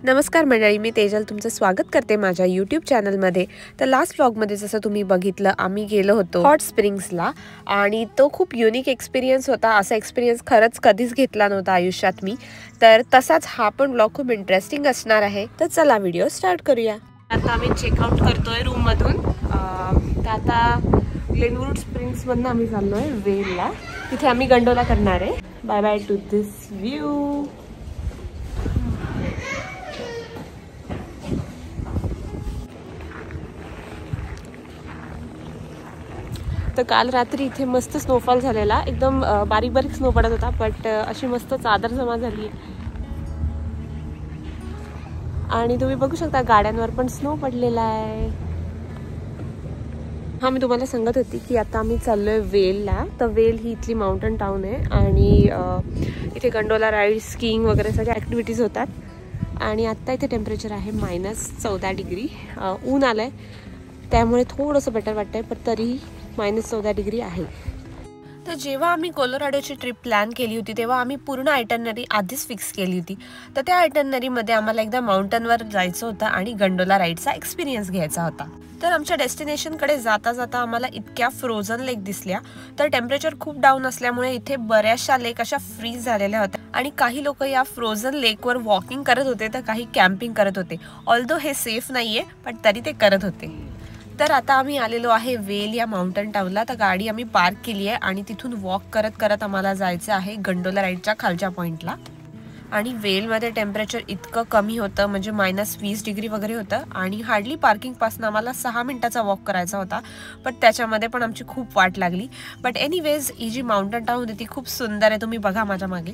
नमस्कार मंडळी, मी तेजल तुमचं स्वागत करते माझ्या यूट्यूब चॅनलमध्ये। तर लास्ट व्लॉगमध्ये जसं तुम्ही बघितलं आम्ही गेलो होतो हॉट स्प्रिंग्सला आणि तो खूप युनिक एक्सपिरियन्स होता। असा एक्सपिरियन्स खरंच कधीच घेतला नव्हता आयुष्यात मी। तर तसाच हा पण व्लॉग खूप इंटरेस्टिंग असणार आहे। तर चला व्हिडिओ स्टार्ट करूया। आता आम्ही चेकआउट करतोय रूममधून। तर आता ग्लेनवूड स्प्रिंग्समधून आम्ही चाललोय वेलला। तिथे आम्ही गंडोला करणार आहे। Bye bye to this view. तर काल रात्री इथे मस्त स्नोफॉल झालेला, एकदम बारीक बारीक स्नो पडत होता, बट अशी मस्त चादर जमा झाली आणि तुम्ही बघू शकता गाड्यांवर पण स्नो पडलेला आहे। हा मी तुम्हाला सांगत होती की आता आम्ही चाललोय वेलला। तर वेल ही इथली माउंटन टाउन आहे आणि इथे गंडोला राईड, स्कीइंग वगैरे सगळ्या ॲक्टिव्हिटीज होतात। आणि आत्ता इथे टेम्परेचर आहे -14 डिग्री। ऊन आलंय त्यामुळे थोडंसं बेटर वाटतंय, पण तरीही -14 डिग्री आहे। तर जेव्हा आम्ही कोलोराडोची ट्रिप प्लॅन केली होती तेव्हा आम्ही पूर्ण आयटनरी आधीच फिक्स केली होती। तर त्या आयटनरीमध्ये आम्हाला एकदा माउंटनवर जायचं होतं आणि गंडोला राईडचा एक्सपिरियन्स घ्यायचा होता। तर आमच्या डेस्टिनेशनकडे जाता जाता आम्हाला इतक्या फ्रोझन लेक दिसल्या। तर टेम्परेचर खूप डाऊन असल्यामुळे इथे बऱ्याचशा लेक अशा फ्रीज झालेल्या होत्या आणि काही लोक या फ्रोझन लेकवर वॉकिंग करत होते तर काही कॅम्पिंग करत होते। ऑल्दो हे सेफ नाहीये पण तरी ते करत होते। तर आता आम्ही आलेलो आहे वेल या माउंटन टाउनला। तर गाडी आम्ही पार्क केली आहे आणि तिथून वॉक करत करत आम्हाला जायचं आहे गंडोला राईडच्या खालच्या पॉइंटला। आणि वेलमध्ये टेम्परेचर इतकं कमी होतं, म्हणजे -20 डिग्री वगैरे होतं आणि हार्डली पार्किंगपासून आम्हाला 6 मिनिटाचा वॉक करायचा होता, पण त्याच्यामध्ये पण आमची खूप वाट लागली। बट एनिवेज ही जी माउंटन टाउन आहे ती खूप सुंदर आहे, तुम्ही बघा माझ्या मागे।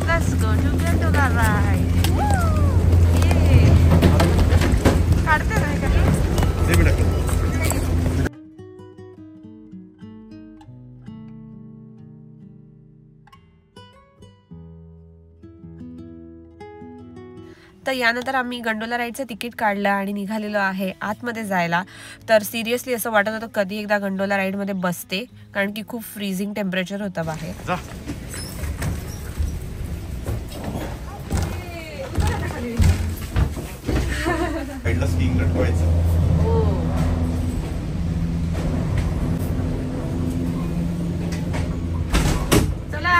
Let's go to Gondola ride. Yay! काढते नाही का? तर यानंतर आम्ही गंडोला राईडचं तिकीट काढलं आणि निघालेलो आहे आतमध्ये जायला। तर सिरियसली असं वाटत होतं कधी एकदा गंडोला राईडमध्ये बसते, कारण की खूप फ्रीजिंग टेम्परेचर होतं बाहेर। स्कीइंग लटवायचं। चला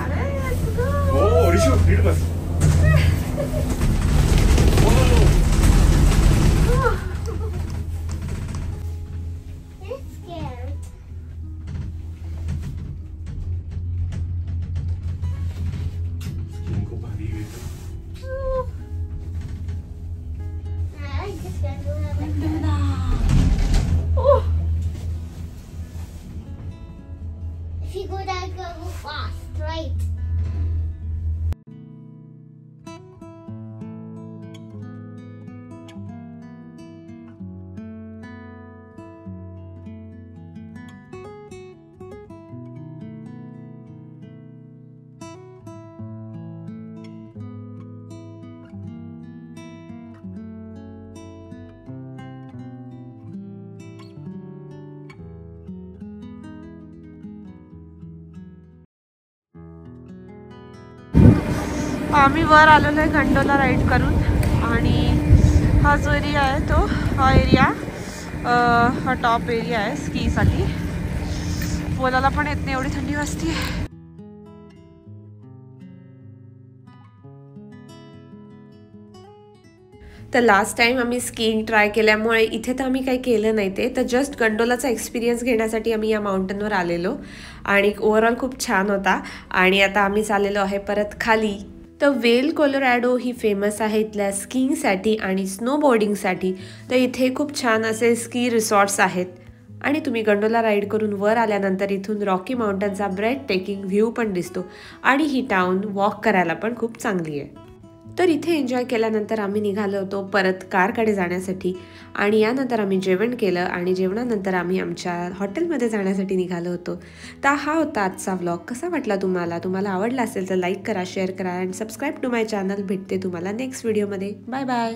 लेट्स गो। ओ रिशू नीट बस। If you go down, go fast, right? आम्ही वर आलेलो आहे गंडोला राईड करून आणि हा जो एरिया आहे तो हा एरिया हा टॉप एरिया आहे स्कीसाठी। बोलायला पण येत नाही, एवढी थंडी वाजते। तर लास्ट टाइम आम्ही स्कीइंग ट्राय केल्यामुळे इथे तर आम्ही काही केलं नाही ते, तर जस्ट गंडोलाचा एक्सपिरियन्स घेण्यासाठी आम्ही या माउंटनवर आलेलो आणि ओव्हरऑल खूप छान होता। आणि आता आम्ही चाललेलो आहे परत खाली। तर वेल कोलोरॅडो ही फेमस आहे इथल्या स्कीइंगसाठी आणि स्नोबोर्डिंगसाठी। तर इथे खूप छान असे स्की रिसॉर्ट्स आहेत आणि तुम्ही गंडोला राईड करून वर आल्यानंतर इथून रॉकी माउंटनचा ब्रेथ टेकिंग व्ह्यू पण दिसतो आणि ही टाउन वॉक करायला पण खूप चांगली आहे। तर इथे एन्जॉय केल्यानंतर आम्ही निघालो होतो परत कारकडे जाण्यासाठी आणि यानंतर आम्ही जेवण केलं आणि जेवणानंतर आम्ही आमच्या हॉटेलमध्ये जाण्यासाठी निघालो होतो. तर हा होता आजचा व्लॉग. कसा वाटला तुम्हाला आवडला असेल तर लाईक करा, शेअर करा आणि सबस्क्राईब टू माय चॅनल. भेटते तुम्हाला नेक्स्ट व्हिडिओमध्ये. Bye bye.